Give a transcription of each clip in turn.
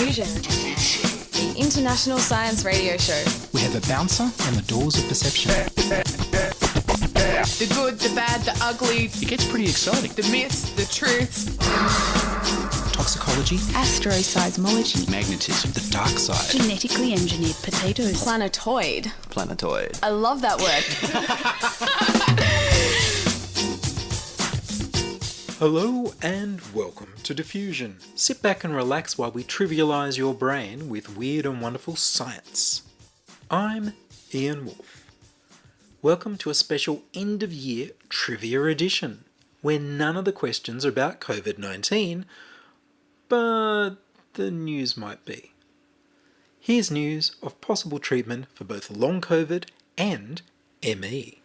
Diffusion, the international science radio show. We have a bouncer on the doors of perception. The good, the bad, the ugly. It gets pretty exciting. The myths, the truths. Toxicology. Astroseismology. Magnetism. The dark side. Genetically engineered potatoes. Planetoid. Planetoid. I love that word. Hello and welcome to Diffusion. Sit back and relax while we trivialise your brain with weird and wonderful science. I'm Ian Woolf. Welcome to a special end-of-year trivia edition, where none of the questions are about COVID-19, but the news might be. Here's news of possible treatment for both long COVID and ME.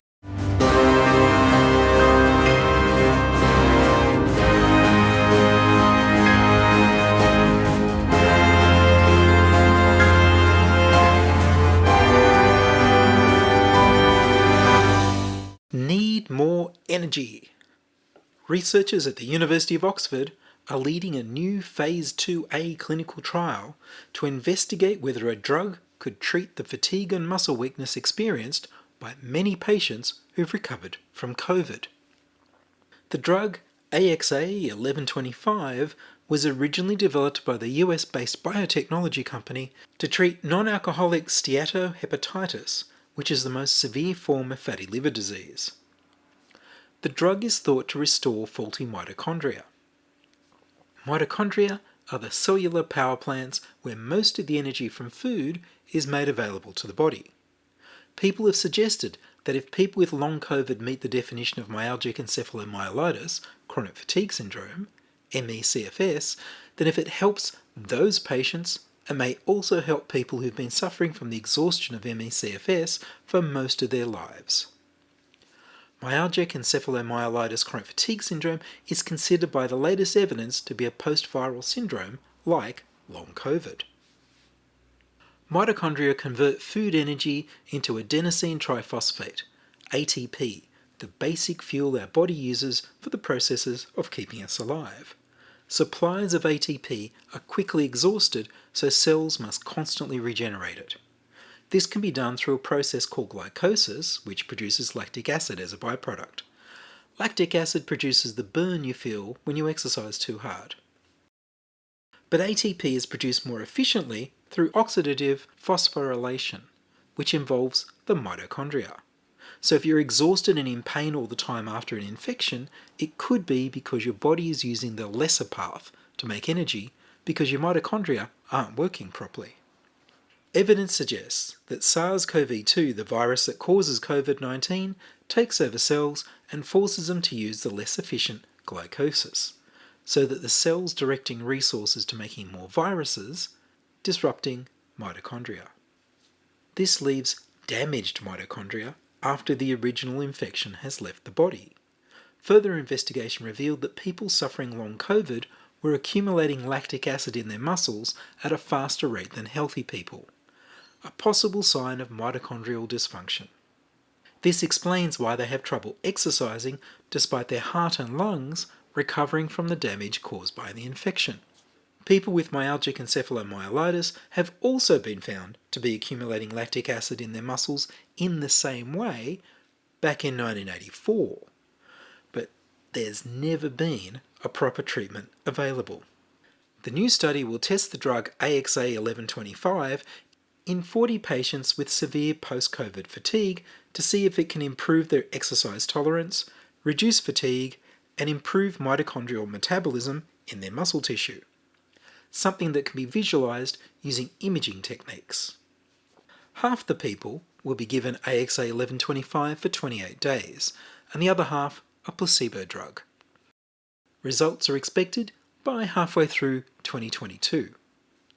Need more energy. Researchers at the University of Oxford are leading a new Phase 2A clinical trial to investigate whether a drug could treat the fatigue and muscle weakness experienced by many patients who've recovered from COVID. The drug AXA 1125 was originally developed by the US-based biotechnology company to treat non-alcoholic steatohepatitis, which is the most severe form of fatty liver disease. The drug is thought to restore faulty mitochondria. Mitochondria are the cellular power plants where most of the energy from food is made available to the body. People have suggested that if people with long COVID meet the definition of myalgic encephalomyelitis, chronic fatigue syndrome, ME/CFS, then if it helps those patients, it may also help people who've been suffering from the exhaustion of ME/CFS for most of their lives. Myalgic encephalomyelitis chronic fatigue syndrome is considered by the latest evidence to be a post-viral syndrome like long COVID. Mitochondria convert food energy into adenosine triphosphate, ATP, the basic fuel our body uses for the processes of keeping us alive. Supplies of ATP are quickly exhausted, so cells must constantly regenerate it. This can be done through a process called glycolysis, which produces lactic acid as a byproduct. Lactic acid produces the burn you feel when you exercise too hard. But ATP is produced more efficiently through oxidative phosphorylation, which involves the mitochondria. So if you're exhausted and in pain all the time after an infection, it could be because your body is using the lesser path to make energy because your mitochondria aren't working properly. Evidence suggests that SARS-CoV-2, the virus that causes COVID-19, takes over cells and forces them to use the less efficient glycolysis, so that the cells directing resources to making more viruses, disrupting mitochondria. This leaves damaged mitochondria after the original infection has left the body. Further investigation revealed that people suffering long COVID were accumulating lactic acid in their muscles at a faster rate than healthy people, a possible sign of mitochondrial dysfunction. This explains why they have trouble exercising despite their heart and lungs recovering from the damage caused by the infection. People with myalgic encephalomyelitis have also been found to be accumulating lactic acid in their muscles in the same way back in 1984. But there's never been a proper treatment available. The new study will test the drug AXA 1125 in 40 patients with severe post-COVID fatigue to see if it can improve their exercise tolerance, reduce fatigue, and improve mitochondrial metabolism in their muscle tissue, something that can be visualized using imaging techniques. Half the people will be given AXA 1125 for 28 days, and the other half a placebo drug. Results are expected by halfway through 2022.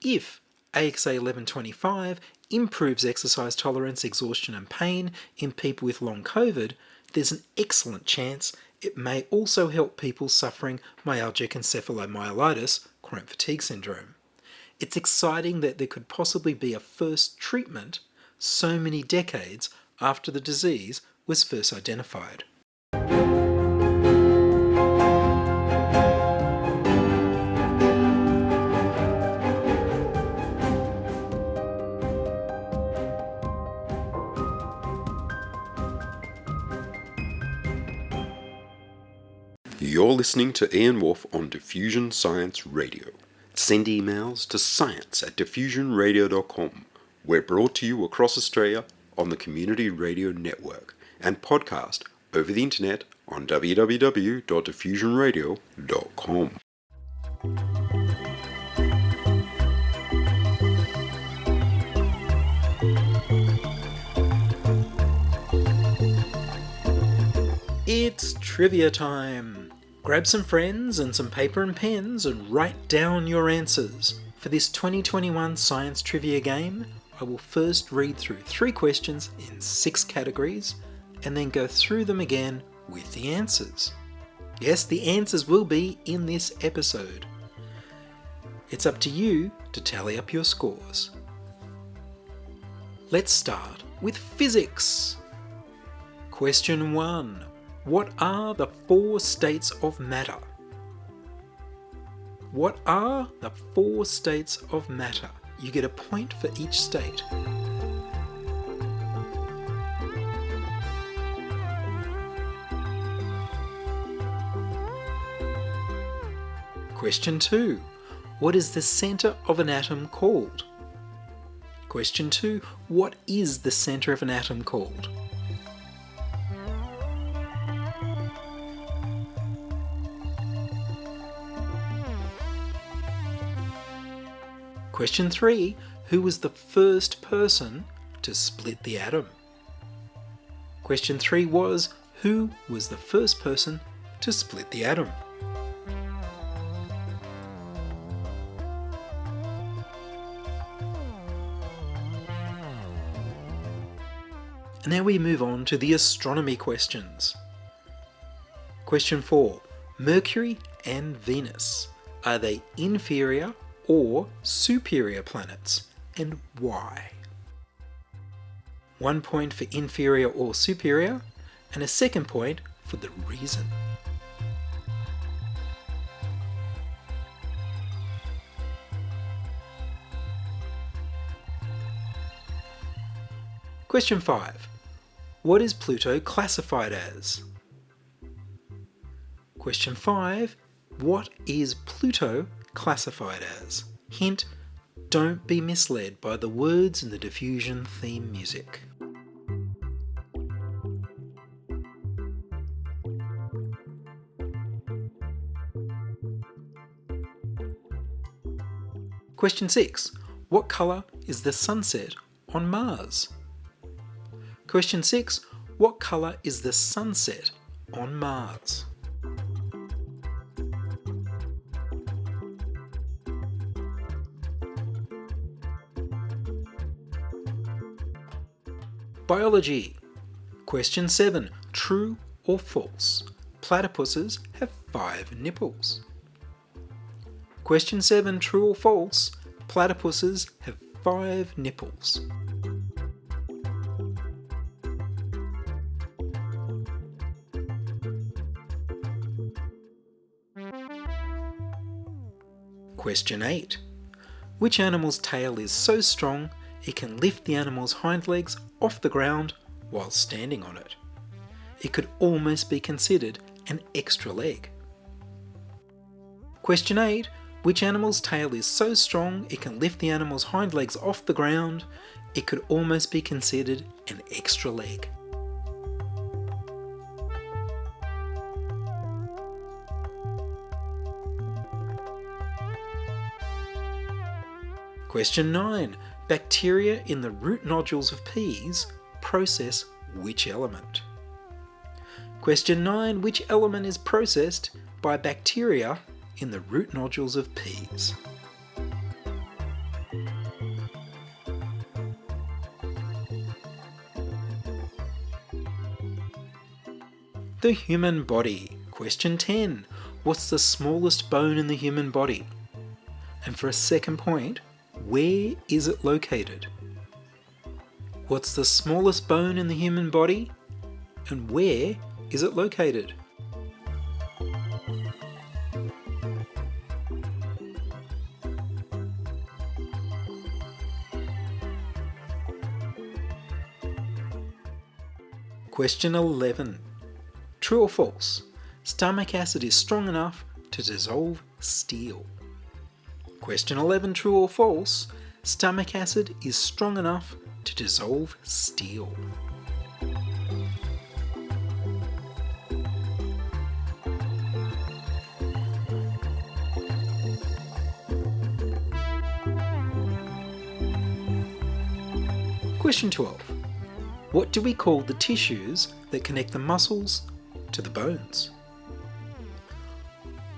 If AXA 1125 improves exercise tolerance, exhaustion and pain in people with long COVID, there's an excellent chance it may also help people suffering myalgic encephalomyelitis, chronic fatigue syndrome. It's exciting that there could possibly be a first treatment so many decades after the disease was first identified. You're listening to Ian Woolf on Diffusion Science Radio. Send emails to science@diffusionradio.com. We're brought to you across Australia on the Community Radio Network and podcast over the internet on www.diffusionradio.com. It's trivia time! Grab some friends and some paper and pens and write down your answers. For this 2021 science trivia game, I will first read through 3 questions in 6 categories and then go through them again with the answers. Yes, the answers will be in this episode. It's up to you to tally up your scores. Let's start with physics. Question 1. What are the 4 states of matter? What are the 4 states of matter? You get a point for each state. Question 2. What is the centre of an atom called? Question 2. What is the centre of an atom called? Question 3. Who was the first person to split the atom? Question 3 was, who was the first person to split the atom? And now we move on to the astronomy questions. Question 4. Mercury and Venus. Are they inferior or superior planets, and why? 1 point for inferior or superior, and a second point for the reason. Question 5. What is Pluto classified as? Question 5. What is Pluto classified as? Hint, don't be misled by the words in the Diffusion theme music. Question 6. What colour is the sunset on Mars? Question 6. What colour is the sunset on Mars? Biology. Question 7. True or false? Platypuses have 5 nipples. Question 7. True or false? Platypuses have 5 nipples. Question 8. Which animal's tail is so strong it can lift the animal's hind legs off the ground while standing on it? It could almost be considered an extra leg. Question 8. Which animal's tail is so strong it can lift the animal's hind legs off the ground? It could almost be considered an extra leg. Question 9. Bacteria in the root nodules of peas process which element? Question 9. Which element is processed by bacteria in the root nodules of peas? The human body. Question 10. What's the smallest bone in the human body? And for a second point, where is it located? What's the smallest bone in the human body? And where is it located? Question 11. True or false? stomach acid is strong enough to dissolve steel? Question 11, true or false? Stomach acid is strong enough to dissolve steel. Question 12. What do we call the tissues that connect the muscles to the bones?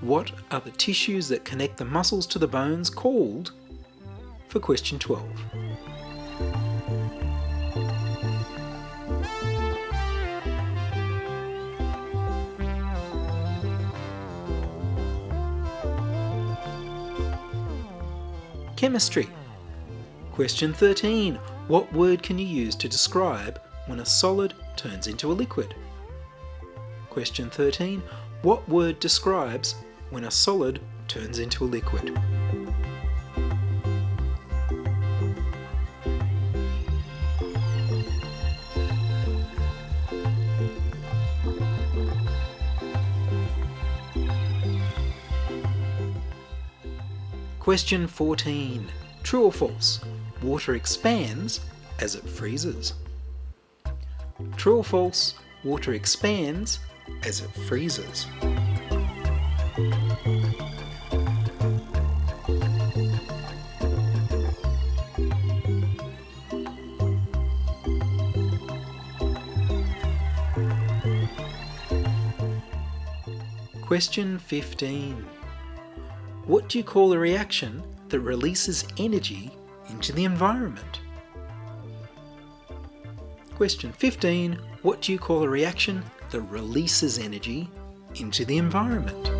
What are the tissues that connect the muscles to the bones called for question 12? Chemistry. Question 13. What word can you use to describe when a solid turns into a liquid? Question 13. What word describes when a solid turns into a liquid? Question 14. True or false? Water expands as it freezes. True or false? Water expands as it freezes. Question 15. What do you call a reaction that releases energy into the environment? Question 15. What do you call a reaction that releases energy into the environment?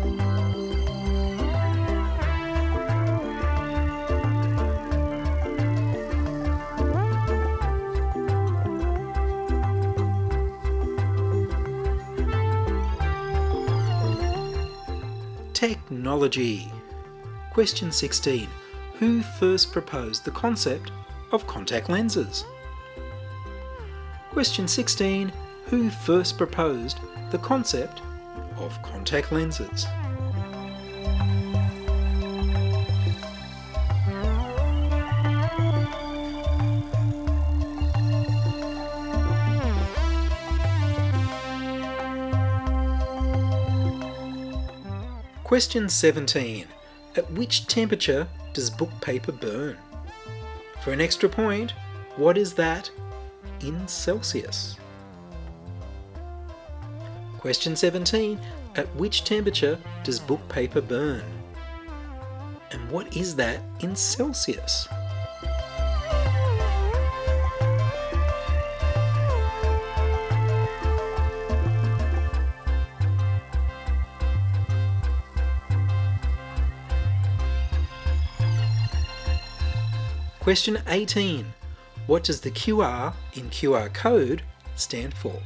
Technology. Question 16. Who first proposed the concept of contact lenses? Question 16. Who first proposed the concept of contact lenses? Question 17. At which temperature does book paper burn? For an extra point, what is that in Celsius? Question 17. At which temperature does book paper burn? And what is that in Celsius? Question 18. What does the QR in QR code stand for?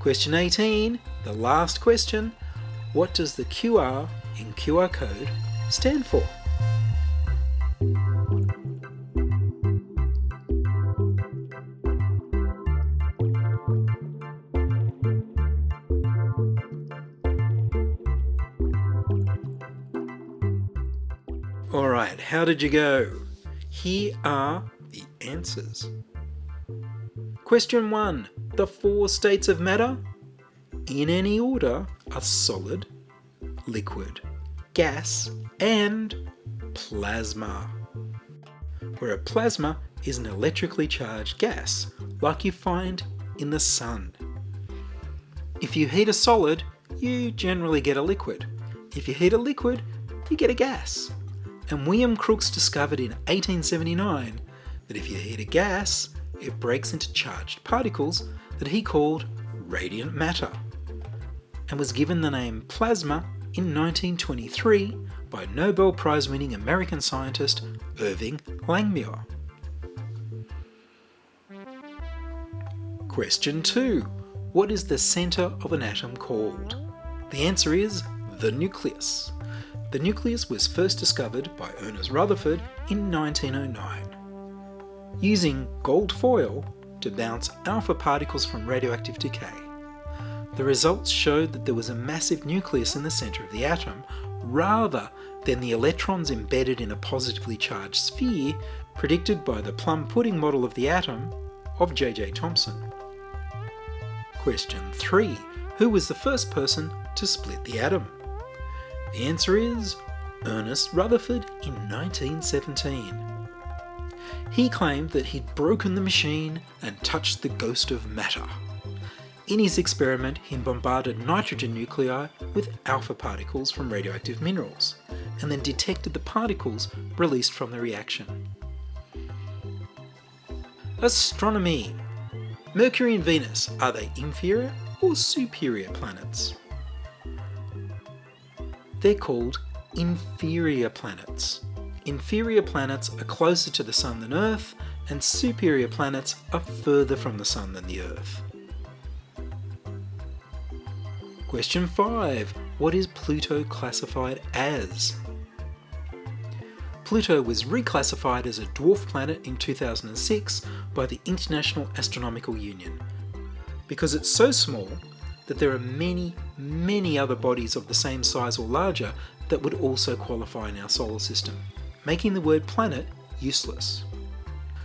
Question 18, the last question. What does the QR in QR code stand for? Alright, how did you go? Here are the answers. Question 1. The 4 states of matter, in any order, are solid, liquid, gas, and plasma. Where a plasma is an electrically charged gas, like you find in the sun. If you heat a solid, you generally get a liquid. If you heat a liquid, you get a gas. And William Crookes discovered in 1879 that if you heat a gas, it breaks into charged particles that he called radiant matter, and was given the name plasma in 1923 by Nobel Prize-winning American scientist Irving Langmuir. Question 2. What is the centre of an atom called? The answer is the nucleus. The nucleus was first discovered by Ernest Rutherford in 1909. Using gold foil to bounce alpha particles from radioactive decay. The results showed that there was a massive nucleus in the centre of the atom, rather than the electrons embedded in a positively charged sphere predicted by the plum pudding model of the atom of J.J. Thomson. Question 3. Who was the first person to split the atom? The answer is Ernest Rutherford in 1917. He claimed that he'd broken the machine and touched the ghost of matter. In his experiment, he bombarded nitrogen nuclei with alpha particles from radioactive minerals, and then detected the particles released from the reaction. Astronomy. Mercury and Venus, are they inferior or superior planets? They're called inferior planets. Inferior planets are closer to the Sun than Earth, and superior planets are further from the Sun than the Earth. Question 5. What is Pluto classified as? Pluto was reclassified as a dwarf planet in 2006 by the International Astronomical Union. Because it's so small that there are many other bodies of the same size or larger that would also qualify in our solar system, making the word planet useless.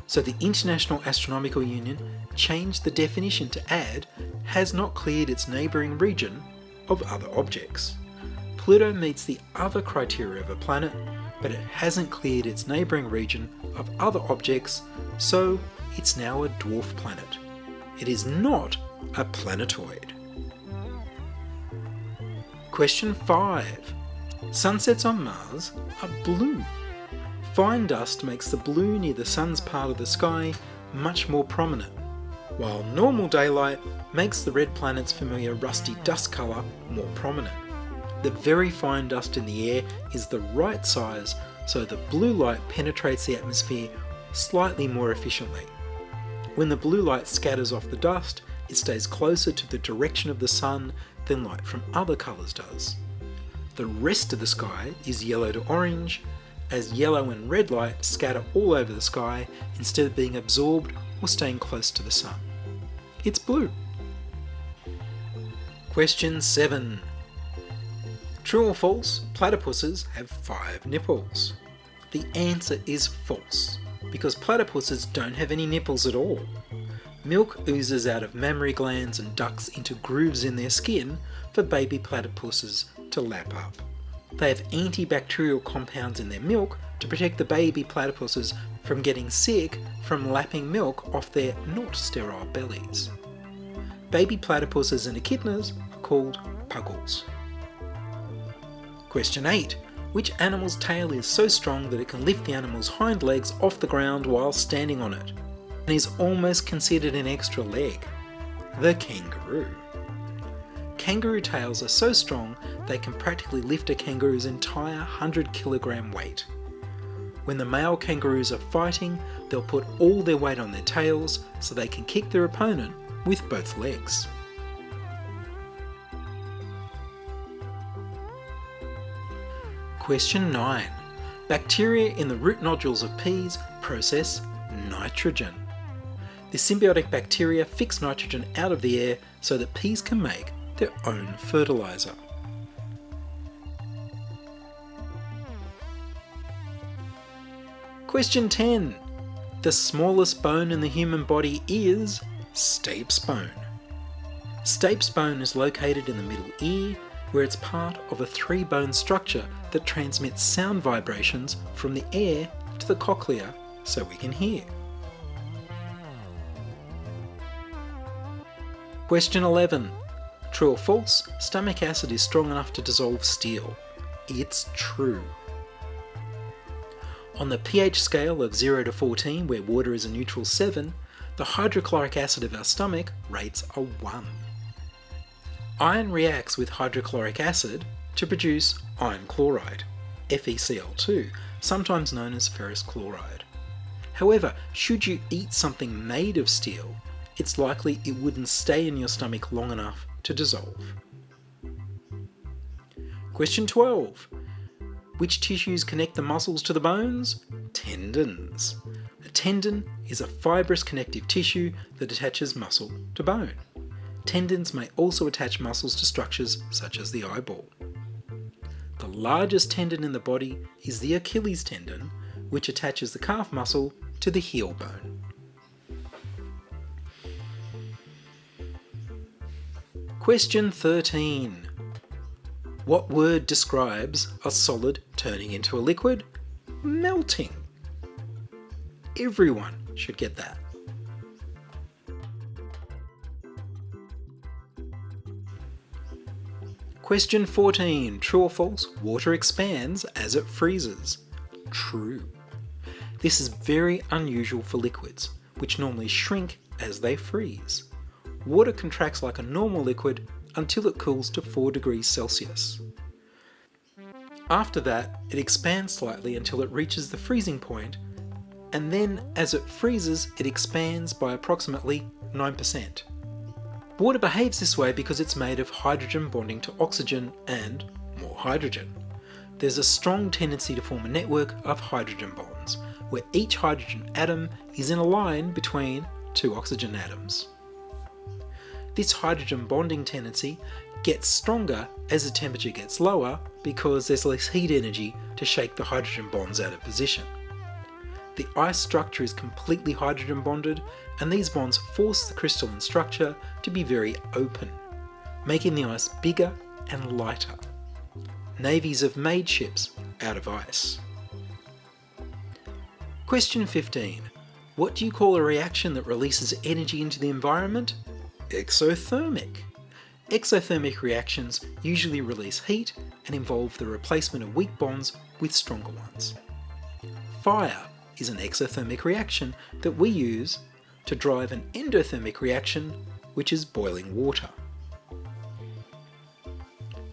So the International Astronomical Union changed the definition to add has not cleared its neighbouring region of other objects. Pluto meets the other criteria of a planet, but it hasn't cleared its neighbouring region of other objects, so it's now a dwarf planet. It is not a planetoid. Question 5. Sunsets on Mars are blue. Fine dust makes the blue near the sun's part of the sky much more prominent, while normal daylight makes the red planet's familiar rusty dust colour more prominent. The very fine dust in the air is the right size so that blue light penetrates the atmosphere slightly more efficiently. When the blue light scatters off the dust, it stays closer to the direction of the sun than light from other colours does. The rest of the sky is yellow to orange, as yellow and red light scatter all over the sky instead of being absorbed or staying close to the sun. It's blue. Question 7. True or false, platypuses have 5 nipples? The answer is false, because platypuses don't have any nipples at all. Milk oozes out of mammary glands and ducts into grooves in their skin for baby platypuses to lap up. They have antibacterial compounds in their milk to protect the baby platypuses from getting sick from lapping milk off their not sterile bellies. Baby platypuses and echidnas are called puggles. Question 8. Which animal's tail is so strong that it can lift the animal's hind legs off the ground while standing on it, and is almost considered an extra leg? The kangaroo. Kangaroo tails are so strong they can practically lift a kangaroo's entire 100-kilogram weight. When the male kangaroos are fighting, they'll put all their weight on their tails so they can kick their opponent with both legs. Question 9. Bacteria in the root nodules of peas process nitrogen. The symbiotic bacteria fix nitrogen out of the air so that peas can make their own fertiliser. Question 10. The smallest bone in the human body is Stapes bone. Stapes bone is located in the middle ear, where it's part of a 3-bone structure that transmits sound vibrations from the air to the cochlea so we can hear. Question 11. True or false, stomach acid is strong enough to dissolve steel? It's true. On the pH scale of 0 to 14, where water is a neutral 7, the hydrochloric acid of our stomach rates a 1. Iron reacts with hydrochloric acid to produce iron chloride, FeCl2, sometimes known as ferrous chloride. However, should you eat something made of steel, it's likely it wouldn't stay in your stomach long enough to dissolve. Question 12. Which tissues connect the muscles to the bones? Tendons. A tendon is a fibrous connective tissue that attaches muscle to bone. tendons may also attach muscles to structures such as the eyeball. The largest tendon in the body is the Achilles tendon, which attaches the calf muscle to the heel bone. Question 13. What word describes a solid turning into a liquid? Melting. Everyone should get that. Question 14. True or false? Water expands as it freezes. True. This is very unusual for liquids, which normally shrink as they freeze. Water contracts like a normal liquid until it cools to 4 degrees Celsius. After that, it expands slightly until it reaches the freezing point, and then as it freezes, it expands by approximately 9%. Water behaves this way because it's made of hydrogen bonding to oxygen and more hydrogen. There's a strong tendency to form a network of hydrogen bonds, where each hydrogen atom is in a line between 2 oxygen atoms. This hydrogen bonding tendency gets stronger as the temperature gets lower because there's less heat energy to shake the hydrogen bonds out of position. The ice structure is completely hydrogen bonded, and these bonds force the crystalline structure to be very open, making the ice bigger and lighter. Navies have made ships out of ice. Question 15. What do you call a reaction that releases energy into the environment? Exothermic. Exothermic reactions usually release heat and involve the replacement of weak bonds with stronger ones. Fire is an exothermic reaction that we use to drive an endothermic reaction, which is boiling water.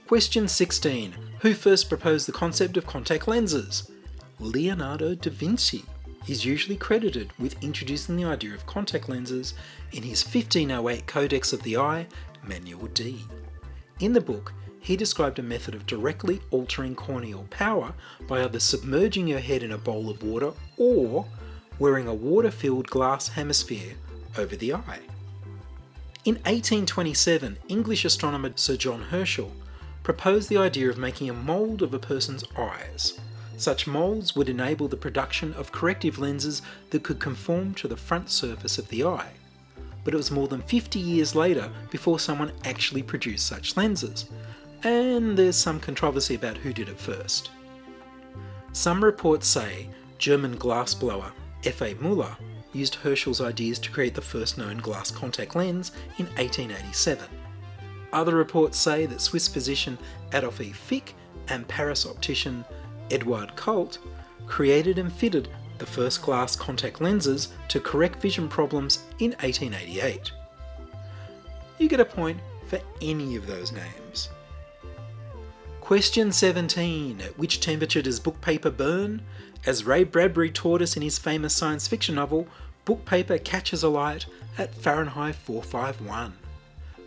Question 16. Who first proposed the concept of contact lenses? Leonardo da Vinci is usually credited with introducing the idea of contact lenses in his 1508 Codex of the Eye, Manual D. In the book, he described a method of directly altering corneal power by either submerging your head in a bowl of water or wearing a water-filled glass hemisphere over the eye. In 1827, English astronomer Sir John Herschel proposed the idea of making a mould of a person's eyes. Such moulds would enable the production of corrective lenses that could conform to the front surface of the eye. But it was more than 50 years later before someone actually produced such lenses, and there's some controversy about who did it first. Some reports say German glassblower F.A. Müller used Herschel's ideas to create the first known glass contact lens in 1887. Other reports say that Swiss physician Adolf E. Fick and Paris optician Eduard Colt created and fitted the first glass contact lenses to correct vision problems in 1888. You get a point for any of those names. Question 17. At which temperature does book paper burn? As Ray Bradbury taught us in his famous science fiction novel, book paper catches alight at Fahrenheit 451.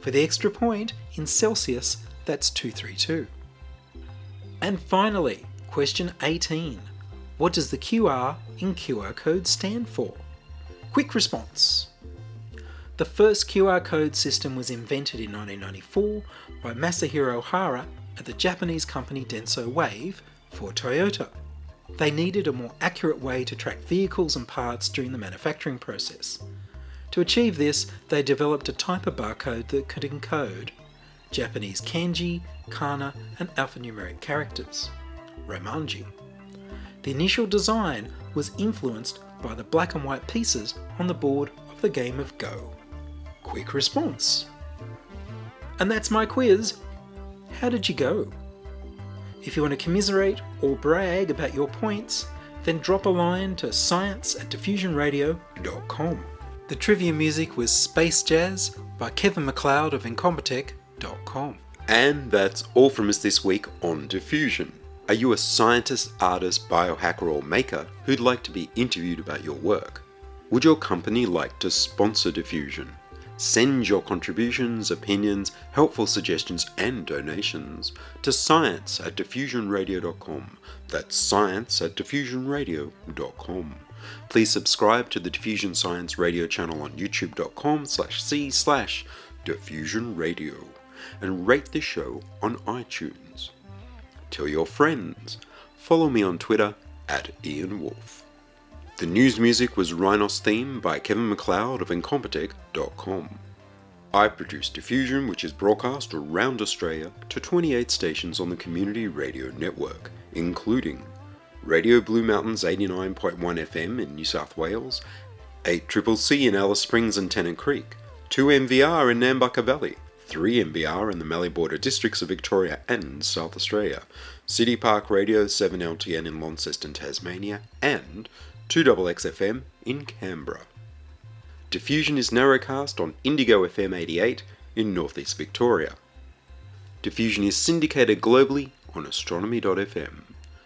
For the extra point, in Celsius, that's 232. And finally, question 18. What does the QR in QR code stand for? Quick response. The first QR code system was invented in 1994 by Masahiro Hara at the Japanese company Denso Wave for Toyota. They needed a more accurate way to track vehicles and parts during the manufacturing process. To achieve this, they developed a type of barcode that could encode Japanese kanji, kana, and alphanumeric characters, romanji. The initial design was influenced by the black and white pieces on the board of the game of Go. Quick response. And that's my quiz. How did you go? If you want to commiserate or brag about your points, then drop a line to science@diffusionradio.com. The trivia music was Space Jazz by Kevin MacLeod of Incompetech.com. And that's all from us this week on Diffusion. Are you a scientist, artist, biohacker, or maker who'd like to be interviewed about your work? Would your company like to sponsor Diffusion? Send your contributions, opinions, helpful suggestions, and donations to science@diffusionradio.com. That's science@diffusionradio.com. Please subscribe to the Diffusion Science Radio channel on youtube.com/c/ Diffusion Radio and rate the show on iTunes. Tell your friends. Follow me on Twitter at Ian Woolf. The news music was Rhinos Theme by Kevin MacLeod of Incompetech.com. I produce Diffusion, which is broadcast around Australia to 28 stations on the Community Radio Network, including Radio Blue Mountains 89.1 FM in New South Wales, 8CCC in Alice Springs and Tennant Creek, 2 MVR in Nambucca Valley, 3 MBR in the Mallee Border districts of Victoria and South Australia, City Park Radio 7LTN in Launceston, Tasmania, and 2XXFM in Canberra. Diffusion is narrowcast on Indigo FM 88 in northeast Victoria. Diffusion is syndicated globally on astronomy.fm.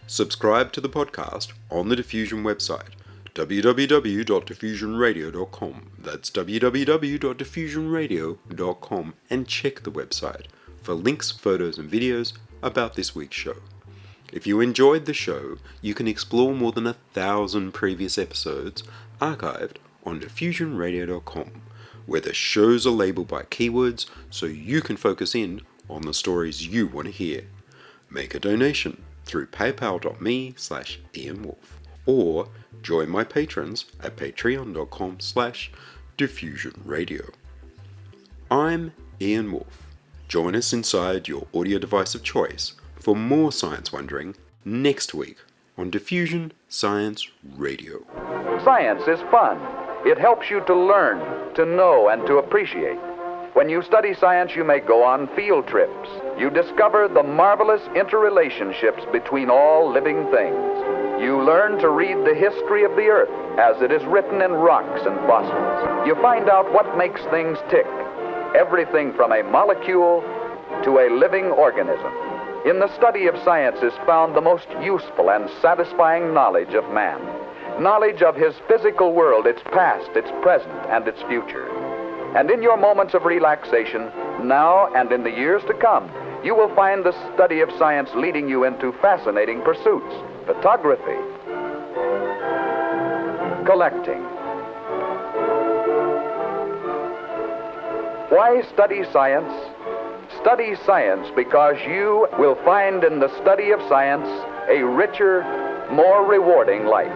Subscribe to the podcast on the Diffusion website, www.diffusionradio.com. That's www.diffusionradio.com, and check the website for links, photos and videos about this week's show. If you enjoyed the show, you can explore more than 1,000 previous episodes archived on diffusionradio.com, where the shows are labelled by keywords so you can focus in on the stories you want to hear. Make a donation through paypal.me/IanWolf, or join my patrons at patreon.com/diffusionradio. I'm Ian Woolf. Join us inside your audio device of choice for more science wondering next week on Diffusion Science Radio. Science is fun. It helps you to learn, to know, and to appreciate. When you study science, you may go on field trips. You discover the marvelous interrelationships between all living things. You learn to read the history of the Earth as it is written in rocks and fossils. You find out what makes things tick, everything from a molecule to a living organism. In the study of science is found the most useful and satisfying knowledge of man. Knowledge of his physical world, its past, its present, and its future. And in your moments of relaxation, now and in the years to come, you will find the study of science leading you into fascinating pursuits. Photography, collecting. Why study science? Study science because you will find in the study of science a richer, more rewarding life.